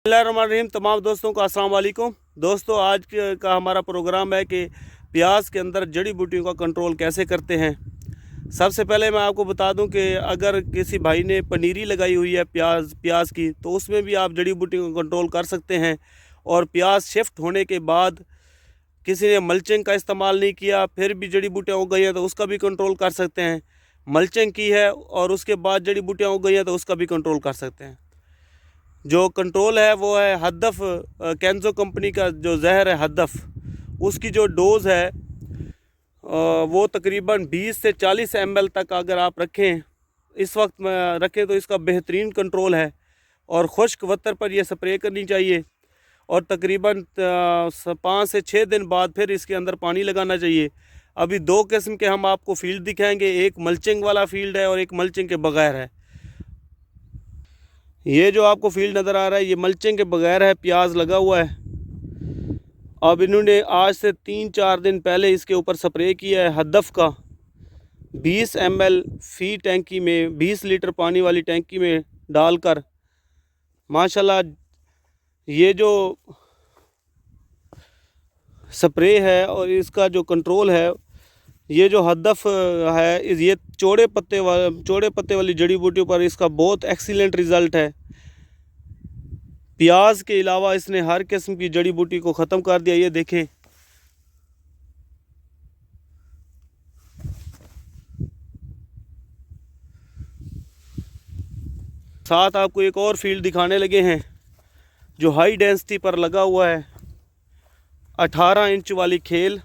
बिस्मिल्लाहिर्रहमानिर्रहीम। तमाम दोस्तों को अस्सलाम वालेकुम। दोस्तों, आज का हमारा प्रोग्राम है कि प्याज के अंदर जड़ी बूटियों का कंट्रोल कैसे करते हैं। सबसे पहले मैं आपको बता दूं कि अगर किसी भाई ने पनीरी लगाई हुई है प्याज की, तो उसमें भी आप जड़ी बूटियों का कंट्रोल कर सकते हैं। और प्याज शिफ्ट होने के बाद किसी ने मल्चिंग का इस्तेमाल नहीं किया, फिर भी जड़ी बूटियाँ उग गई हैं, तो उसका भी कंट्रोल कर सकते हैं। मल्चिंग की है और उसके बाद जड़ी बूटियाँ उग गई हैं, तो उसका भी कंट्रोल कर सकते हैं। जो कंट्रोल है वो है हदफ, कैंजो कंपनी का जो जहर है हदफ, उसकी जो डोज़ है वो तकरीबन 20 से 40 ml तक अगर आप रखें, इस वक्त में रखें, तो इसका बेहतरीन कंट्रोल है। और खुश्क वत्तर पर यह स्प्रे करनी चाहिए और तकरीबन 5 से 6 दिन बाद फिर इसके अंदर पानी लगाना चाहिए। अभी दो किस्म के हम आपको फील्ड दिखाएंगे, एक मल्चिंग वाला फील्ड है और एक मल्चिंग के बगैर है। ये जो आपको फील्ड नज़र आ रहा है, ये मल्चिंग के बगैर है, प्याज लगा हुआ है। अब इन्होंने आज से 3-4 दिन पहले इसके ऊपर स्प्रे किया है हदफ का। 20 ml फी टैंकी में, 20 लीटर पानी वाली टैंकी में डालकर माशाल्लाह ये जो स्प्रे है और इसका जो कंट्रोल है, ये जो हदफ है, ये चौड़े पत्ते वाली जड़ी बूटियों पर इसका बहुत एक्सीलेंट रिज़ल्ट है। प्याज के अलावा इसने हर किस्म की जड़ी बूटी को ख़त्म कर दिया। ये देखें, साथ आपको एक और फील्ड दिखाने लगे हैं जो हाई डेंसिटी पर लगा हुआ है। 18 इंच वाली खेल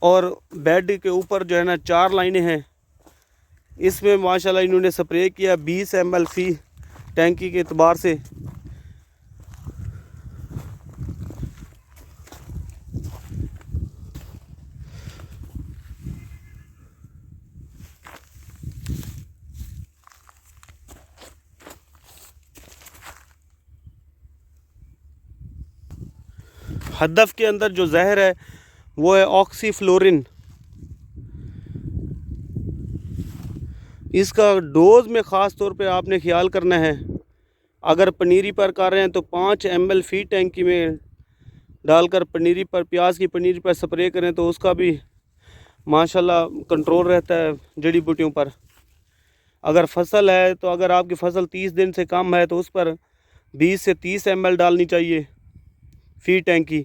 और बेड के ऊपर जो है ना 4 लाइनें हैं। इसमें माशाल्लाह इन्होंने स्प्रे किया 20 ml फी टैंकी के एतबार से। हदफ के अंदर जो जहर है वो है ऑक्सीफ्लोरिन। इसका डोज में ख़ास तौर पे आपने ख्याल करना है। अगर पनीरी पर कर रहे हैं तो 5 ml फी टैंकी में डालकर पनीरी पर, प्याज की पनीरी पर स्प्रे करें, तो उसका भी माशाल्लाह कंट्रोल रहता है जड़ी बूटियों पर। अगर फसल है तो अगर आपकी फसल 30 दिन से कम है तो उस पर 20 से 30 ml डालनी चाहिए फी टैंकी।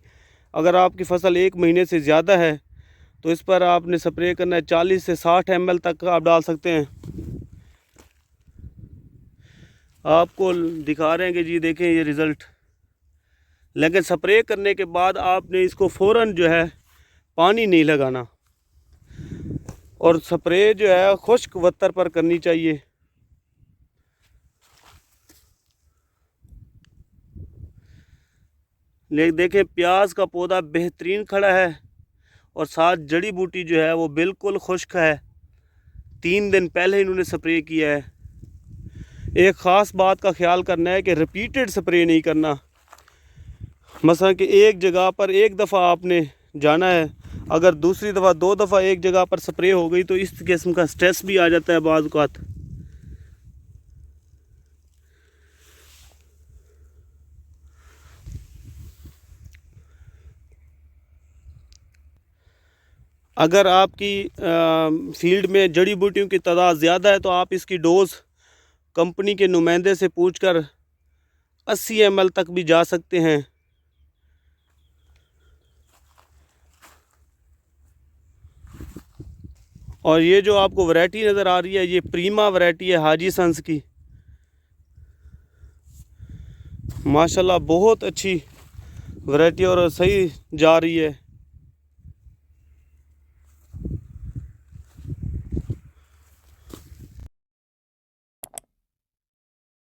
अगर आपकी फसल 1 महीने से ज़्यादा है तो इस पर आपने स्प्रे करना है 40 से 60 ml तक आप डाल सकते हैं। आपको दिखा रहे हैं कि जी देखें ये रिज़ल्ट। लेकिन स्प्रे करने के बाद आपने इसको फ़ौरन जो है पानी नहीं लगाना और स्प्रे जो है खुश्क वत्तर पर करनी चाहिए। लेकिन देखें, प्याज का पौधा बेहतरीन खड़ा है और साथ जड़ी बूटी जो है वो बिल्कुल खुश्क है। 3 दिन पहले इन्होंने स्प्रे किया है। एक ख़ास बात का ख्याल करना है कि रिपीटेड स्प्रे नहीं करना। मसलन कि एक जगह पर एक दफ़ा आपने जाना है, अगर दूसरी दफ़ा 2 दफ़ा एक जगह पर स्प्रे हो गई तो इस किस्म का स्ट्रेस भी आ जाता है बाज़ औक़ात। अगर आपकी फील्ड में जड़ी बूटियों की तादाद ज़्यादा है तो आप इसकी डोज़ कंपनी के नुमाइंदे से पूछकर 80 ml तक भी जा सकते हैं। और ये जो आपको वैरायटी नज़र आ रही है, ये प्रीमा वैरायटी है हाजी सन्स की। माशाल्लाह बहुत अच्छी वैरायटी और सही जा रही है।